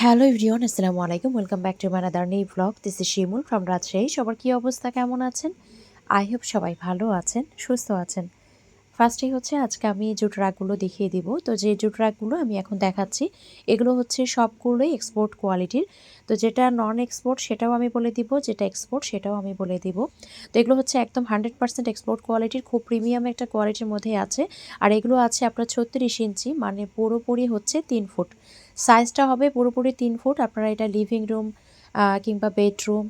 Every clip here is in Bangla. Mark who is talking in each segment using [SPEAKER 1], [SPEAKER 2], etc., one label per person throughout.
[SPEAKER 1] হ্যালো এভরিওয়ান, আসসালামু আলাইকুম। Welcome back to my another new blog. This is Shimul from Rajshahi. সবার কী অবস্থা, কেমন আছেন? আই হোপ সবাই ভালো আছেন, সুস্থ আছেন। ফার্স্টেই হচ্ছে আজকে আমি জুট রাগগুলো দেখিয়ে দিব। তো যে জুট রাগগুলো আমি এখন দেখাচ্ছি এগুলো হচ্ছে সবগুলোই এক্সপোর্ট কোয়ালিটির। তো যেটা নন এক্সপোর্ট সেটাও আমি বলে দিব, যেটা এক্সপোর্ট সেটাও আমি বলে দিব। তো এগুলো হচ্ছে একদম 100% এক্সপোর্ট কোয়ালিটির, খুব প্রিমিয়াম একটা কোয়ালিটির মধ্যেই আছে। আর এগুলো আছে আপনার 36 ইঞ্চি, মানে পুরোপুরি হচ্ছে 3 ফুট। সাইজটা হবে পুরোপুরি 3 ফুট। আপনারা এটা লিভিং রুম কিংবা বেডরুম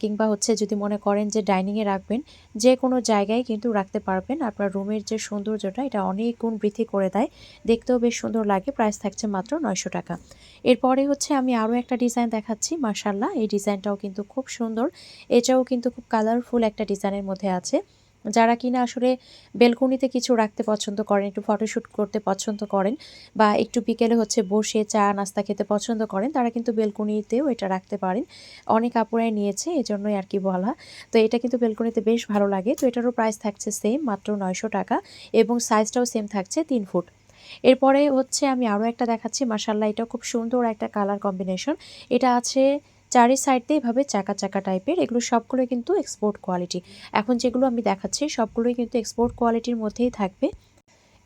[SPEAKER 1] কিংবা হচ্ছে যদি মনে করেন যে ডাইনিংয়ে রাখবেন, যে কোনো জায়গায় কিন্তু রাখতে পারবেন। আপনার রুমের যে সৌন্দর্যটা এটা অনেক গুণ বৃদ্ধি করে দেয়, দেখতেও বেশ সুন্দর লাগে। প্রাইস থাকছে মাত্র 900 টাকা। এরপরে হচ্ছে আমি আরও একটা ডিজাইন দেখাচ্ছি। মাশাআল্লাহ, এই ডিজাইনটাও কিন্তু খুব সুন্দর। এটাও কিন্তু খুব কালারফুল একটা ডিজাইনের মধ্যে আছে। যারা কিনা আসলে বেলকনিতে কিছু রাখতে পছন্দ করেন, একটু ফটোশ্যুট করতে পছন্দ করেন, বা একটু বিকেলে হচ্ছে বসে চা নাস্তা খেতে পছন্দ করেন, তারা কিন্তু বেলকনিতেও এটা রাখতে পারেন। অনেক আপুরাই নিয়েছে, এজন্যই আর কি বলা। তো এটা কিন্তু বেলকনিতে বেশ ভালো লাগে। তো এটারও প্রাইস থাকছে সেম, মাত্র 900 টাকা, এবং সাইজটাও সেম থাকছে 3 ফুট। এরপরে হচ্ছে আমি আরও একটা দেখাচ্ছি। মাশাআল্লাহ, এটা খুব সুন্দর একটা কালার কম্বিনেশন। এটা আছে চারি সাইড দিয়ে এভাবে চাকা চাকা টাইপের। এগুলো সবগুলোই কিন্তু এক্সপোর্ট কোয়ালিটি। এখন যেগুলো আমি দেখাচ্ছি সবগুলোই কিন্তু এক্সপোর্ট কোয়ালিটির মধ্যেই থাকবে।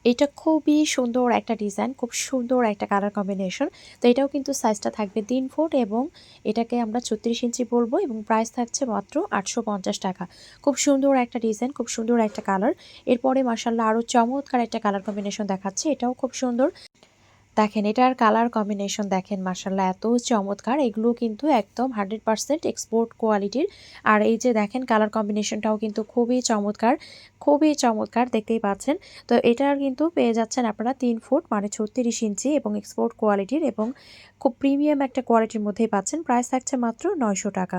[SPEAKER 1] এটা খুবই সুন্দর একটা ডিজাইন, খুব সুন্দর একটা কালার কম্বিনেশন। তো এটাও কিন্তু সাইজটা থাকবে 3 ফুট, এবং এটাকে আমরা 36 ইঞ্চি বলবো, এবং প্রাইস থাকছে মাত্র 850 টাকা। খুব সুন্দর একটা ডিজাইন, খুব সুন্দর একটা কালার। এরপরে মাশাআল্লাহ আরও চমৎকার একটা কালার কম্বিনেশন দেখাচ্ছি। এটাও খুব সুন্দর। দেখেন এটার কালার কম্বিনেশন দেখেন, মাশাআল্লাহ এত চমৎকার। এগুলো কিন্তু একদম 100% এক্সপোর্ট কোয়ালিটির। আর এই যে দেখেন কালার কম্বিনেশনটাও কিন্তু খুবই চমৎকার, খুবই চমৎকার, দেখতেই পাচ্ছেন। তো এটার কিন্তু পেয়ে যাচ্ছেন আপনারা 3 ফুট, মানে 36 ইঞ্চি, এবং এক্সপোর্ট কোয়ালিটির, এবং খুব প্রিমিয়াম একটা কোয়ালিটির মধ্যেই পাচ্ছেন। প্রাইস থাকছে মাত্র 900 টাকা।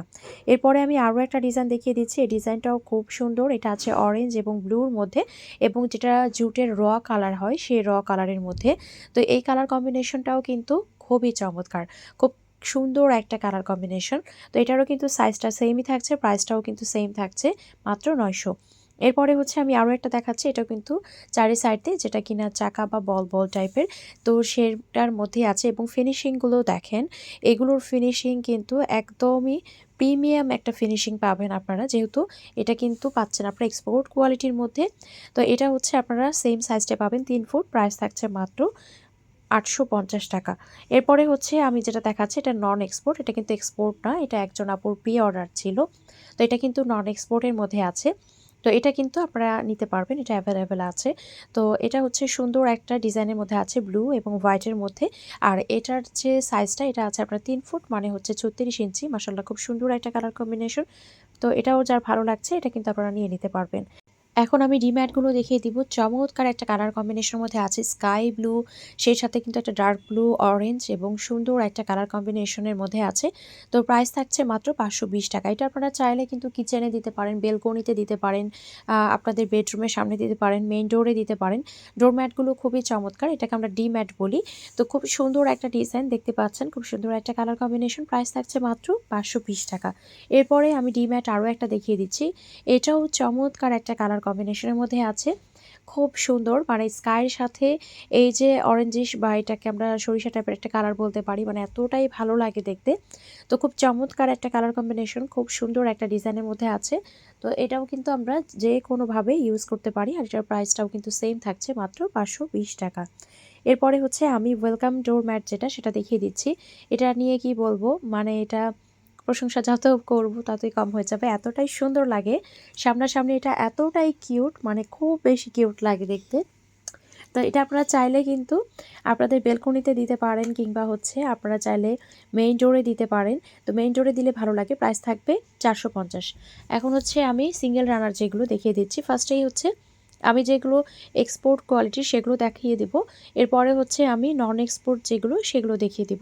[SPEAKER 1] এরপরে আমি আরও একটা ডিজাইন দেখিয়ে দিচ্ছি। এই ডিজাইনটাও খুব সুন্দর। এটা আছে অরেঞ্জ এবং ব্লুর মধ্যে, এবং যেটা জুটের র কালার হয় সেই র কালারের মধ্যে। তো এই কালার কম্বিনেশনটাও কিন্তু খুবই চমৎকার, খুব সুন্দর একটা কালার কম্বিনেশন। তো এটারও কিন্তু সাইজটা সেমই থাকছে, প্রাইসটাও কিন্তু সেম থাকছে, মাত্র 900। এরপরে হচ্ছে আমি আরও একটা দেখাচ্ছি। এটাও কিন্তু চারি সাইড দিয়ে, যেটা কিনা চাকা বা বল বল টাইপের, তো সেটার মধ্যেই আছে। এবং ফিনিশিংগুলো দেখেন, এগুলোর ফিনিশিং কিন্তু একদমই প্রিমিয়াম একটা ফিনিশিং পাবেন আপনারা, যেহেতু এটা কিন্তু পাচ্ছেন আপনারা এক্সপোর্ট কোয়ালিটির মধ্যে। তো এটা হচ্ছে আপনারা সেম সাইজটা পাবেন 3 ফুট, প্রাইস থাকছে মাত্র 850 টাকা। এরপরে হচ্ছে আমি যেটা দেখাচ্ছি এটা নন এক্সপোর্ট, এটা কিন্তু এক্সপোর্ট না, এটা একজন আপুর প্রি অর্ডার ছিল। তো এটা কিন্তু নন এক্সপোর্টের মধ্যে আছে। তো এটা কিন্তু আপনারা নিতে পারবেন, এটা অ্যাভেলেবেল আছে। তো এটা হচ্ছে সুন্দর একটা ডিজাইনের মধ্যে আছে, ব্লু এবং হোয়াইটের মধ্যে। আর এটার যে সাইজটা এটা আছে আপনার 3 ফুট, মানে হচ্ছে 36 ইঞ্চি। মাশাআল্লাহ, খুব সুন্দর একটা কালার কম্বিনেশন। তো এটাও যার ভালো লাগছে এটা কিন্তু আপনারা নিয়ে নিতে পারবেন। এখন আমি ডিম্যাটগুলো দেখিয়ে দিব। চমৎকার একটা কালার কম্বিনেশনের মধ্যে আছে স্কাই ব্লু, সেই সাথে কিন্তু একটা ডার্ক ব্লু, অরেঞ্জ, এবং সুন্দর একটা কালার কম্বিনেশনের মধ্যে আছে। তো প্রাইস থাকছে মাত্র 520 টাকা। এটা আপনারা চাইলে কিন্তু কিচেনে দিতে পারেন, বেলকনিতে দিতে পারেন, আপনাদের বেডরুমের সামনে দিতে পারেন, মেইন ডোরে দিতে পারেন। ডোরম্যাটগুলো খুবই চমৎকার, এটাকে আমরা ডিম্যাট বলি। তো খুব সুন্দর একটা ডিজাইন দেখতে পাচ্ছেন, খুব সুন্দর একটা কালার কম্বিনেশন। প্রাইস থাকছে মাত্র 520 টাকা। এরপরে আমি ডিম্যাট আরও একটা দেখিয়ে দিচ্ছি। এটাও চমৎকার একটা কালার কম্বিনেশনের মধ্যে আছে, খুব সুন্দর। মানে স্কাইয়ের সাথে এই যে অরেঞ্জিশ, বা এটাকে আমরা সরিষা টাইপের একটা কালার বলতে পারি, মানে এতটাই ভালো লাগে দেখতে। তো খুব চমৎকার একটা কালার কম্বিনেশন, খুব সুন্দর একটা ডিজাইনের মধ্যে আছে। তো এটাও কিন্তু আমরা যে কোনোভাবে ইউজ করতে পারি। আর এটার প্রাইসটাও কিন্তু সেম থাকছে, মাত্র 520 টাকা। এরপরে হচ্ছে আমি ওয়েলকাম ডোর ম্যাট যেটা, সেটা দেখিয়ে দিচ্ছি। এটা নিয়ে কি বলবো, মানে এটা প্রশংসা যত করব ততই কম হয়ে যাবে, এতটাই সুন্দর লাগে। সামনাসামনি এটা এতটাই কিউট, মানে খুব বেশি কিউট লাগে দেখতে। তো এটা আপনারা চাইলে কিন্তু আপনাদের বেলকনিতে দিতে পারেন, কিংবা হচ্ছে আপনারা চাইলে মেইন ডোরে দিতে পারেন। তো মেইন ডোরে দিলে ভালো লাগে। প্রাইস থাকবে 450। এখন হচ্ছে আমি সিঙ্গেল রানার যেগুলো দেখিয়ে দিচ্ছি। ফার্স্টেই হচ্ছে আমি যেগুলো এক্সপোর্ট কোয়ালিটির সেগুলো দেখিয়ে দিব। এরপরে হচ্ছে আমি নন এক্সপোর্ট যেগুলো সেগুলো দেখিয়ে দিব।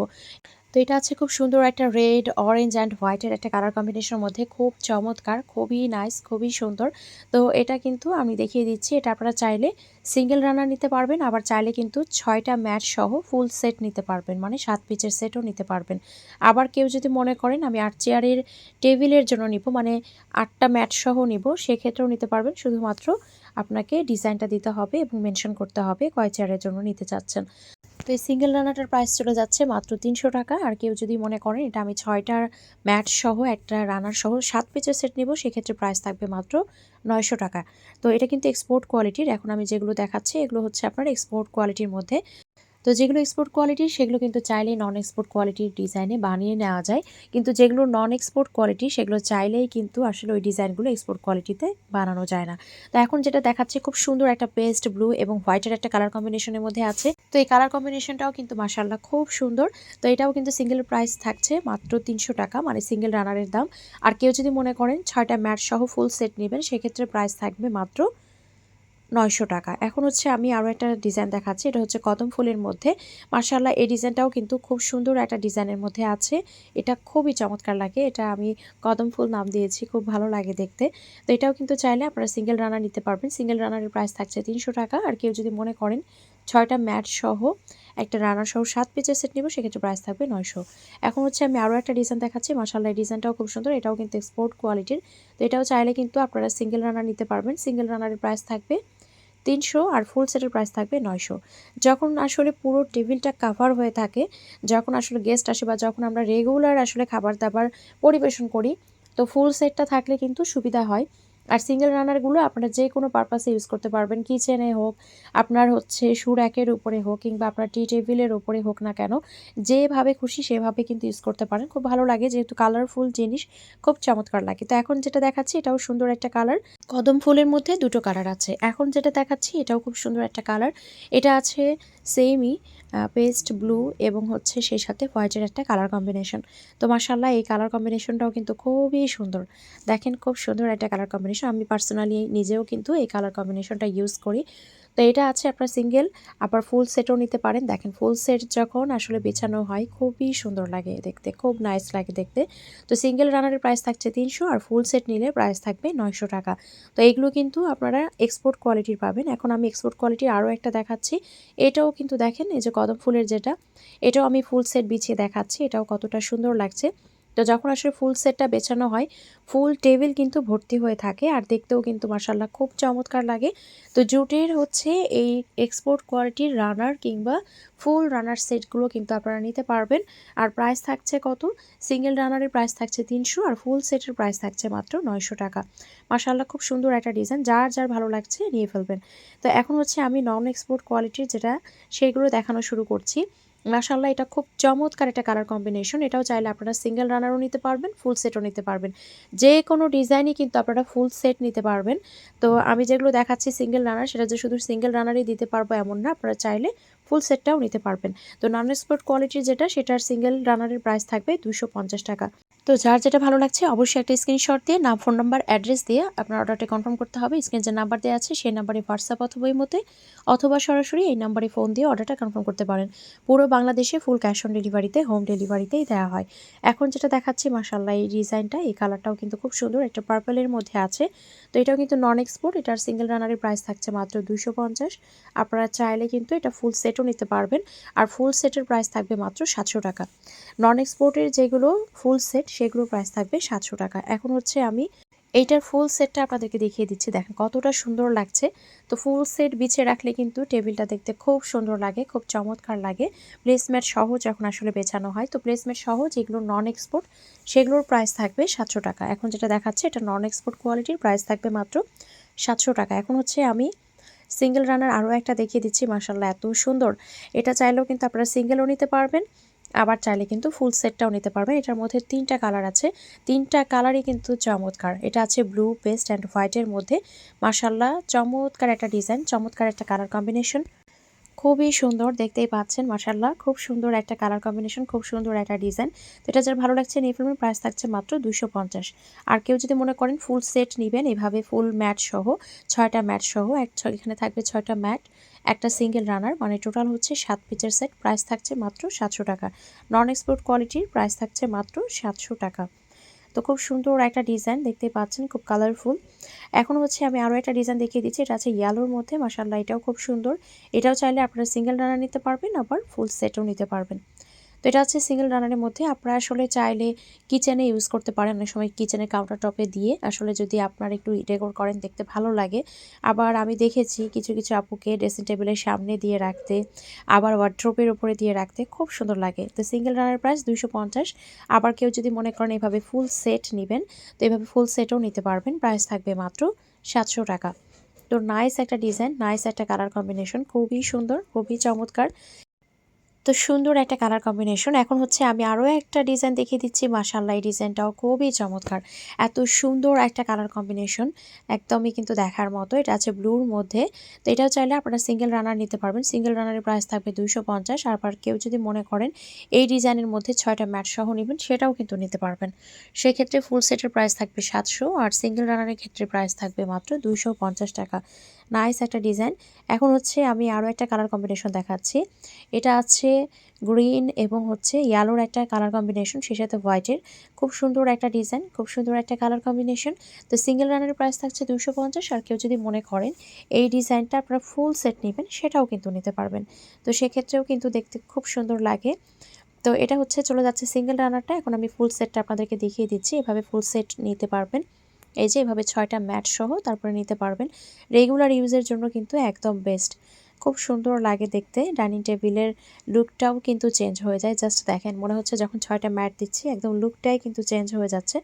[SPEAKER 1] তো এটা আছে খুব সুন্দর একটা রেড, অরেঞ্জ অ্যান্ড হোয়াইটের একটা কালার কম্বিনেশনের মধ্যে, খুব চমৎকার, খুবই নাইস, খুবই সুন্দর। তো এটা কিন্তু আমি দেখিয়ে দিচ্ছি। এটা আপনারা চাইলে সিঙ্গেল রানার নিতে পারবেন, আবার চাইলে কিন্তু 6টা ম্যাট সহ ফুল সেট নিতে পারবেন, মানে 7 পিচের সেটও নিতে পারবেন। আবার কেউ যদি মনে করেন আমি 8 চেয়ারের টেবিলের জন্য নিব, মানে 8টা ম্যাট সহ নিব, সেক্ষেত্রেও নিতে পারবেন। শুধুমাত্র আপনাকে ডিজাইনটা দিতে হবে এবং মেনশন করতে হবে কয় চেয়ারের জন্য নিতে চাচ্ছেন। তো এই সিঙ্গেল রানারটার প্রাইস চলে যাচ্ছে মাত্র ৩০০ টাকা। আর কেউ যদি মনে করেন এটা আমি ৬টা ম্যাট সহ একটা রানার সহ ৭ পিসের সেট নিব, সেক্ষেত্রে প্রাইস থাকবে মাত্র ৯০০ টাকা। তো এটা কিন্তু এক্সপোর্ট কোয়ালিটির। এখন আমি যেগুলো দেখাচ্ছি এগুলো হচ্ছে আপনার এক্সপোর্ট কোয়ালিটির মধ্যে। তো যেগুলো এক্সপোর্ট কোয়ালিটির সেগুলো কিন্তু চাইলেই নন এক্সপোর্ট কোয়ালিটির ডিজাইনে বানিয়ে নেওয়া যায়, কিন্তু যেগুলো নন এক্সপোর্ট কোয়ালিটি সেগুলো চাইলেই কিন্তু আসলে ওই ডিজাইনগুলো এক্সপোর্ট কোয়ালিটিতে বানানো যায় না। তো এখন যেটা দেখাচ্ছি খুব সুন্দর একটা পেস্ট ব্লু এবং হোয়াইটের একটা কালার কম্বিনেশনের মধ্যে আছে। তো এই কালার কম্বিনেশনটাও কিন্তু মাশাআল্লাহ খুব সুন্দর। তো এটাও কিন্তু সিঙ্গেল প্রাইস থাকছে মাত্র ৩০০ টাকা, মানে সিঙ্গেল রানারের দাম। আর কেউ যদি মনে করেন ৬টা ম্যাট সহ ফুল সেট নেবেন, সেক্ষেত্রে প্রাইস থাকবে মাত্র ৯০০ টাকা। এখন হচ্ছে আমি আরও একটা ডিজাইন দেখাচ্ছি, এটা হচ্ছে কদম ফুলের মধ্যে। মাশাআল্লাহ এই ডিজাইনটাও কিন্তু খুব সুন্দর একটা ডিজাইনের মধ্যে আছে। এটা খুবই চমৎকার লাগে। এটা আমি কদম ফুল নাম দিয়েছি, খুব ভালো লাগে দেখতে। তো এটাও কিন্তু চাইলে আপনারা সিঙ্গেল রানার নিতে পারবেন। সিঙ্গেল রানারের প্রাইস থাকছে ৩০০ টাকা। আর কেউ যদি মনে করেন ৬টা ম্যাট সহ একটা রানার সহ ৭ পিসের সেট নিব, সেক্ষেত্রে প্রাইস থাকবে ৯০০। এখন হচ্ছে আমি আরও একটা ডিজাইন দেখাচ্ছি। মাশাআল্লাহ এই ডিজাইনটাও খুব সুন্দর। এটাও কিন্তু এক্সপোর্ট কোয়ালিটির। তো এটাও চাইলে কিন্তু আপনারা সিঙ্গেল রানার নিতে পারবেন। সিঙ্গেল রানারের প্রাইস থাকবে ৩০০ আর ফুল সেটের প্রাইস থাকবে ৯০০। যখন আসলে পুরো টেবিলটা কাভার হয়ে থাকে, যখন আসলে গেস্ট আসে বা যখন আমরা রেগুলার আসলে খাবার-দাবার পরিবেশন করি, তো ফুল সেটটা থাকলে কিন্তু সুবিধা হয়। আর সিঙ্গেল রানারগুলো আপনারা যেকোনো পারপাসে ইউজ করতে পারবেন। কিচেনে হোক, আপনার হচ্ছে শু র‍্যাকের উপরে হোক, কিংবা আপনার টি টেবিলের উপরে হোক না কেন, যেভাবে খুশি সেভাবে কিন্তু ইউজ করতে পারেন। খুব ভালো লাগে, যেহেতু কালারফুল জিনিস খুব চমৎকার লাগে। তো এখন যেটা দেখাচ্ছি এটাও সুন্দর একটা কালার। কদম ফুলের মধ্যে দুটো কালার আছে। এখন যেটা দেখাচ্ছি এটাও খুব সুন্দর একটা কালার। এটা আছে সেমই পেস্ট ব্লু এবং হচ্ছে সেই সাথে হোয়াইটের একটা কালার কম্বিনেশন। তো মাশাআল্লাহ এই কালার কম্বিনেশনটাও কিন্তু খুবই সুন্দর। দেখেন খুব সুন্দর একটা কালার কম্বিনেশন। আমি পার্সোনালি নিজেও কিন্তু এই কালার কম্বিনেশনটা ইউজ করি। তো এটা আছে আপনার সিঙ্গেল, আবার ফুল সেটও নিতে পারেন। দেখেন ফুল সেট যখন আসলে বেছানো হয় খুবই সুন্দর লাগে দেখতে, খুব নাইস লাগে দেখতে। তো সিঙ্গেল রানারের প্রাইস থাকছে ৩০০ আর ফুল সেট নিলে প্রাইস থাকবে ৯০০ টাকা। তো এগুলো কিন্তু আপনারা এক্সপোর্ট কোয়ালিটির পাবেন। এখন আমি এক্সপোর্ট কোয়ালিটির আরও একটা দেখাচ্ছি। এটাও কিন্তু দেখেন এই যে কদম ফুলের যেটা, এটাও আমি ফুল সেট বিছিয়ে দেখাচ্ছি। এটাও কতটা সুন্দর লাগছে। তো যখন আসলে ফুল সেটটা বেছানো হয়, ফুল টেবিল কিন্তু ভর্তি হয়ে থাকে আর দেখতেও কিন্তু মাশাআল্লাহ খুব চমৎকার লাগে। তো জুটের হচ্ছে এই এক্সপোর্ট কোয়ালিটির রানার কিংবা ফুল রানার সেটগুলো কিন্তু আপনারা নিতে পারবেন। আর প্রাইস থাকছে কত? সিঙ্গেল রানারের প্রাইস থাকছে ৩০০ আর ফুল সেটের প্রাইস থাকছে মাত্র ৯০০ টাকা। মাশাআল্লাহ খুব সুন্দর একটা ডিজাইন, যার যার ভালো লাগছে নিয়ে ফেলবেন। তো এখন হচ্ছে আমি নন এক্সপোর্ট কোয়ালিটির যেটা, সেগুলো দেখানো শুরু করছি। মাশাআল্লাহ এটা খুব চমৎকার একটা কালার কম্বিনেশন। এটাও চাইলে আপনারা সিঙ্গেল রানারও নিতে পারবেন, ফুল সেটও নিতে পারবেন। যে কোনো ডিজাইনই কিন্তু আপনারা ফুল সেট নিতে পারবেন। তো আমি যেগুলো দেখাচ্ছি সিঙ্গেল রানার, সেটা যে শুধু সিঙ্গেল রানারই দিতে পারবো এমন না, আপনারা চাইলে ফুল সেটটাও নিতে পারবেন। তো নন এক্সপোর্ট কোয়ালিটির যেটা, সেটার সিঙ্গেল রানারের প্রাইস থাকবে ২৫০ টাকা। তো যার যেটা ভালো লাগছে অবশ্যই একটা স্ক্রিনশট দিয়ে নাম, ফোন নাম্বার, অ্যাড্রেস দিয়ে আপনার অর্ডারটা কনফার্ম করতে হবে। স্ক্রিনে যে নাম্বার দেওয়া আছে সেই নাম্বারে হোয়াটসঅ্যাপ অথবা ইমোতে অথবা সরাসরি এই নাম্বারে ফোন দিয়ে অর্ডারটা কনফার্ম করতে পারেন। পুরো বাংলাদেশে ফুল ক্যাশ অন ডেলিভারিতে, হোম ডেলিভারিতেই দেওয়া হয়। এখন যেটা দেখাচ্ছি মাশাআল্লাহ এই ডিজাইনটা, এই কালারটাও কিন্তু খুব সুন্দর, একটা পার্পলের মধ্যে আছে। তো এটাও কিন্তু নন এক্সপোর্ট। এটার সিঙ্গেল রানারের প্রাইস থাকছে মাত্র ২৫০। আপনারা চাইলে কিন্তু এটা ফুল সেটও নিতে পারবেন। আর ফুল সেটের প্রাইস থাকবে মাত্র ৭০০ টাকা। নন এক্সপোর্টের যেগুলো ফুল সেট সেগুলোর প্রাইস থাকবে ৭০০ টাকা। এখন হচ্ছে আমি এইটার ফুল সেটটা আপনাদেরকে দেখিয়ে দিচ্ছি। দেখেন কতটা সুন্দর লাগছে। তো ফুল সেট বিছিয়ে রাখলে কিন্তু টেবিলটা দেখতে খুব সুন্দর লাগে, খুব চমৎকার লাগে। প্লেসম্যাট সহ যখন আসলে বেছানো হয়, তো প্লেসম্যাট সহ যেগুলো নন এক্সপোর্ট সেগুলোর প্রাইস থাকবে ৭০০ টাকা। এখন যেটা দেখাচ্ছে এটা নন এক্সপোর্ট কোয়ালিটির, প্রাইস থাকবে মাত্র ৭০০ টাকা। এখন হচ্ছে আমি সিঙ্গেল রানার আরও একটা দেখিয়ে দিচ্ছি। মাশাআল্লাহ এত সুন্দর। এটা চাইলেও কিন্তু আপনারা সিঙ্গেলও নিতে পারবেন, আবার চাইলে কিন্তু ফুল সেটটাও নিতে পারবেন। এটার মধ্যে ৩টা কালার আছে, ৩টা কালারই কিন্তু চমৎকার। এটা আছে ব্লু, পেস্ট অ্যান্ড হোয়াইটের মধ্যে। মাশাআল্লাহ চমৎকার একটা ডিজাইন, চমৎকার একটা কালার কম্বিনেশন, খুবই সুন্দর, দেখতেই পাচ্ছেন মাশাআল্লাহ খুব সুন্দর একটা কালার কম্বিনেশন, খুব সুন্দর একটা ডিজাইন। তো এটা যার ভালো লাগছে নিয়ে ফেলবেন। প্রাইস থাকছে মাত্র ২৫০। আর কেউ যদি মনে করেন ফুল সেট নিবেন, এভাবে ফুল ম্যাট সহ ৬টা ম্যাট সহ এখানে থাকবে ৬টা ম্যাট, একটা সিঙ্গেল রানার, মানে টোটাল হচ্ছে ৭ পিসের সেট, প্রাইস থাকছে মাত্র ৭০০ টাকা। নন এক্সপোর্ট কোয়ালিটির প্রাইস থাকছে মাত্র ৭০০ টাকা। তো খুব সুন্দর একটা ডিজাইন, দেখতে পাচ্ছেন খুব কালারফুল। এখন হচ্ছে আমি আরও একটা ডিজাইন দেখিয়ে দিচ্ছি। এটা আছে ইয়েলোর মধ্যে। মাশাআল্লাহ এটাও খুব সুন্দর। এটাও চাইলে আপনারা সিঙ্গেল রানার নিতে পারবেন, আবার ফুল সেটও নিতে পারবেন। তো এটা হচ্ছে সিঙ্গেল রানারের মধ্যে। আপনারা আসলে চাইলে কিচেনে ইউজ করতে পারেন, অনেক সময় কিচেনের কাউন্টার টপে দিয়ে আসলে যদি আপনারা একটু ডেকোর করেন দেখতে ভালো লাগে। আবার আমি দেখেছি কিছু কিছু আপুকে ড্রেসিং টেবিলের সামনে দিয়ে রাখতে, আবার ওয়ার্ড্রোবের উপরে দিয়ে রাখতে খুব সুন্দর লাগে। তো সিঙ্গেল রানার প্রাইস 250। আবার কেউ যদি মনে করেন এভাবে ফুল সেট নেবেন, তো এভাবে ফুল সেটও নিতে পারবেন, প্রাইস থাকবে মাত্র 700 টাকা। তো নাইস একটা ডিজাইন, নাইস একটা কালার কম্বিনেশন, খুবই সুন্দর, খুবই চমৎকার। তো সুন্দর একটা কালার কম্বিনেশন। এখন হচ্ছে আমি আরও একটা ডিজাইন দেখিয়ে দিচ্ছি। মাশাআল্লাহ, এই ডিজাইনটাও খুবই চমৎকার। এত সুন্দর একটা কালার কম্বিনেশন, একদমই কিন্তু দেখার মতো। এটা আছে ব্লুর মধ্যে। তো এটাও চাইলে আপনারা সিঙ্গেল রানার নিতে পারবেন। সিঙ্গেল রানারের প্রাইস থাকবে 250। আবার কেউ যদি মনে করেন এই ডিজাইনের মধ্যে 6টা ম্যাট সহ নেবেন, সেটাও কিন্তু নিতে পারবেন। সেক্ষেত্রে ফুল সেটের প্রাইস থাকবে 700, আর সিঙ্গেল রানারের ক্ষেত্রে প্রাইস থাকবে মাত্র 250 টাকা। নাইস একটা ডিজাইন। এখন হচ্ছে আমি আরও একটা কালার কম্বিনেশন দেখাচ্ছি। এটা আছে গ্রিন এবং হচ্ছে ইয়েলোর একটা কালার কম্বিনেশন, সেই সাথে হোয়াইটের। খুব সুন্দর একটা ডিজাইন, খুব সুন্দর একটা কালার কম্বিনেশন। তো সিঙ্গেল রানারের প্রাইস থাকছে 250। আর কেউ যদি মনে করেন এই ডিজাইনটা আপনারা ফুল সেট নেবেন, সেটাও কিন্তু নিতে পারবেন। তো সেক্ষেত্রেও কিন্তু দেখতে খুব সুন্দর লাগে। তো এটা হচ্ছে চলে যাচ্ছে সিঙ্গেল রানারটা। এখন আমি ফুল সেটটা আপনাদেরকে দেখিয়ে দিচ্ছি। এভাবে ফুল সেট নিতে পারবেন। এই যে এভাবে 6টা ম্যাট সহ তারপরে নিতে পারবেন। রেগুলার ইউজের জন্য কিন্তু একদম বেস্ট। খুব সুন্দর লাগে দেখতে। ডাইনিং টেবিলের লুকটাও কিন্তু চেঞ্জ হয়ে যায়। জাস্ট দেখেন, মনে হচ্ছে যখন 6টা ম্যাট দিচ্ছি একদম লুকটাই কিন্তু চেঞ্জ হয়ে যাচ্ছে।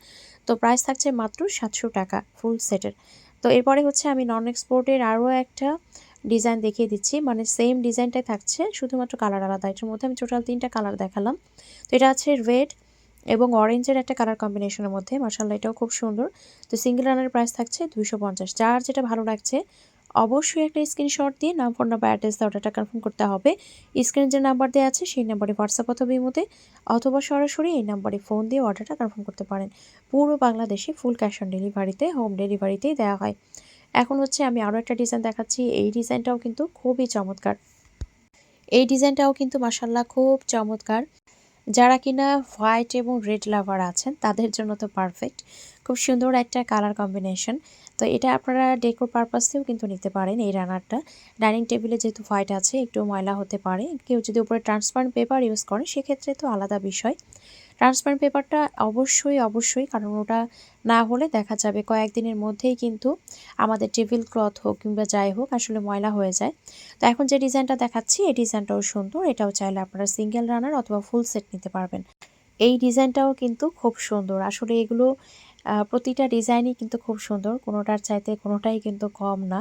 [SPEAKER 1] তো প্রাইস থাকছে মাত্র 700 টাকা ফুল সেটের। তো এরপরে হচ্ছে আমি নন এক্সপোর্টের আরও একটা ডিজাইন দেখিয়ে দিচ্ছি। মানে সেম ডিজাইনটাই থাকছে, শুধুমাত্র কালার আলাদা। এটার মধ্যে আমি টোটাল 3টা কালার দেখালাম। তো এটা আছে রেড এবং অরেঞ্জের একটা কালার কম্বিনেশনের মধ্যে। মাশাআল্লাহ, এটাও খুব সুন্দর। তো সিঙ্গেল রানের প্রাইস থাকছে 250। যার যেটা ভালো লাগছে অবশ্যই একটা স্ক্রিনশট দিয়ে নাম, ফোন নাম্বার, অ্যাড্রেস দিয়ে অর্ডারটা কনফার্ম করতে হবে। স্ক্রিনে যে নাম্বার দেওয়া আছে সেই নাম্বারে হোয়াটসঅ্যাপ অথবা ইমোতে অথবা সরাসরি এই নাম্বারে ফোন দিয়ে অর্ডারটা কনফার্ম করতে পারেন। পুরো বাংলাদেশে ফুল ক্যাশ অন ডেলিভারিতে, হোম ডেলিভারিতেই দেওয়া হয়। এখন হচ্ছে আমি আরও একটা ডিজাইন দেখাচ্ছি। এই ডিজাইনটাও কিন্তু খুবই চমৎকার। এই ডিজাইনটাও কিন্তু মাশাআল্লাহ খুব চমৎকার। যারা কিনা হোয়াইট এবং রেড লাভার আছেন তাদের জন্য তো পারফেক্ট। খুব সুন্দর একটা কালার কম্বিনেশন। তো এটা আপনারা ডেকোর পারপাসেও কিন্তু নিতে পারেন। এই রানারটা ডাইনিং টেবিলে যেহেতু হোয়াইট আছে, একটু ময়লা হতে পারে। কেউ যদি উপরে ট্রান্সপারেন্ট পেপার ইউজ করেন সেক্ষেত্রে তো আলাদা বিষয়। ট্রান্সপারেন্ট পেপারটা অবশ্যই, কারণ ওটা না হলে দেখা যাবে কয়েকদিনের মধ্যেই কিন্তু আমাদের টেবিল ক্লথ হোক কিংবা যাই হোক আসলে ময়লা হয়ে যায়। তো এখন যে ডিজাইনটা দেখাচ্ছি এই ডিজাইনটাও সুন্দর। এটাও চাইলে আপনারা সিঙ্গেল রানার অথবা ফুল সেট নিতে পারবেন। এই ডিজাইনটাও কিন্তু খুব সুন্দর। আসলে এগুলো প্রতিটা ডিজাইনই কিন্তু খুব সুন্দর, কোনোটার চাইতে কোনোটাই কিন্তু কম না।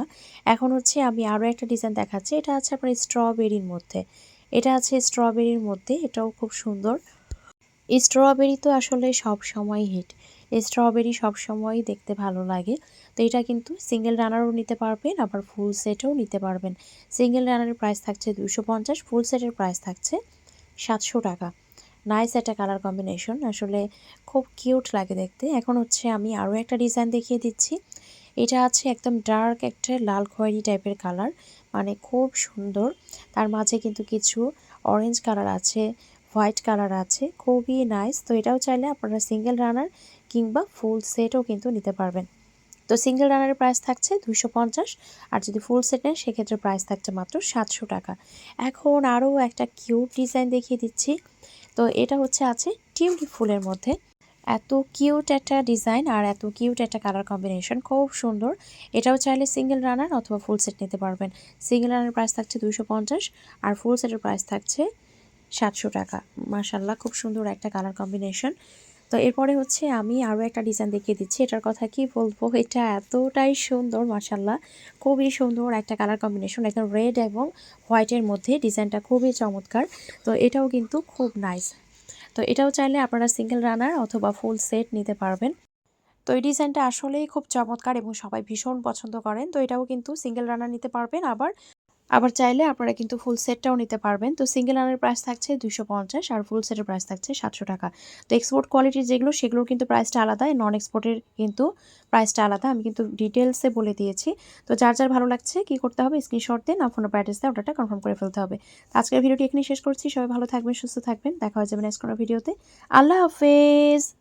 [SPEAKER 1] এখন হচ্ছে আমি আরও একটা ডিজাইন দেখাচ্ছি। এটা আছে আপনার স্ট্রবেরির মধ্যে। এটাও খুব সুন্দর। স্ট্রবেরি তো আসলে সব সময় হিট। স্ট্রবেরি সবসময়ই দেখতে ভালো লাগে। তো এটা কিন্তু সিঙ্গেল রানারও নিতে পারবেন, আবার ফুল সেটও নিতে পারবেন। সিঙ্গেল রানারের প্রাইস থাকছে 250, ফুল সেটের প্রাইস থাকছে 700 টাকা। নাইস একটা কালার কম্বিনেশন, আসলে খুব কিউট লাগে দেখতে। এখন হচ্ছে আমি আরও একটা ডিজাইন দেখিয়ে দিচ্ছি। এটা আছে একদম ডার্ক একটা লাল খয়েরি টাইপের কালার, মানে খুব সুন্দর। তার মাঝে কিন্তু কিছু অরেঞ্জ কালার আছে, হোয়াইট কালার আছে, খুবই নাইস। তো এটাও চাইলে আপনারা সিঙ্গেল রানার কিংবা ফুল সেটও কিন্তু নিতে পারবেন। তো সিঙ্গেল রানারের প্রাইস থাকছে 250, আর যদি ফুল সেট নেন সেক্ষেত্রে প্রাইস থাকছে মাত্র 700 টাকা। এখন আরও একটা কিউট ডিজাইন দেখিয়ে দিচ্ছি। তো এটা হচ্ছে আছে টিউলিপ ফুলের মধ্যে। এত কিউট একটা ডিজাইন আর এত কিউট একটা কালার কম্বিনেশন, খুব সুন্দর। এটাও চাইলে সিঙ্গেল রানার অথবা ফুল সেট নিতে পারবেন। সিঙ্গেল রানার প্রাইস থাকছে 250, আর ফুল সেটের প্রাইস থাকছে 700 টাকা। মাশাআল্লাহ, খুব সুন্দর একটা কালার কম্বিনেশন। তো এরপরে হচ্ছে আমি আরও একটা ডিজাইন দেখিয়ে দিচ্ছি। এটার কথা কি বলবো, এটা এতটাই সুন্দর, মাশাআল্লাহ খুবই সুন্দর একটা কালার কম্বিনেশন, একদম রেড এবং হোয়াইটের মধ্যে। ডিজাইনটা খুবই চমৎকার। তো এটাও কিন্তু খুব নাইস। তো এটাও চাইলে আপনারা সিঙ্গেল রানার অথবা ফুল সেট নিতে পারবেন। তো এই ডিজাইনটা আসলেই খুব চমৎকার এবং সবাই ভীষণ পছন্দ করেন। তো এটাও কিন্তু সিঙ্গেল রানার নিতে পারবেন, আবার আবার চাইলে আপনারা কিন্তু ফুল সেটটাও নিতে পারবেন। তো সিঙ্গেল রানের প্রাইস থাকছে 250, আর ফুল সেটের প্রাইস থাকছে 700 টাকা। তো এক্সপোর্ট কোয়ালিটির যেগুলো সেগুলোর কিন্তু প্রাইসটা আলাদা, নন এক্সপোর্টের কিন্তু প্রাইসটা আলাদা। আমি কিন্তু ডিটেলসে বলে দিয়েছি। তো যার যার ভালো লাগছে কি করতে হবে, স্ক্রিনশট দিয়ে না ফোন অ্যাড্রেস দিয়ে অর্ডারটা কনফার্ম করে ফেলতে হবে। আজকের ভিডিওটি এখানেই শেষ করছি। সবাই ভালো থাকবেন, সুস্থ থাকবেন। দেখা হয়ে যাবে নেক্সট কোনো ভিডিওতে। আল্লাহ হাফেজ।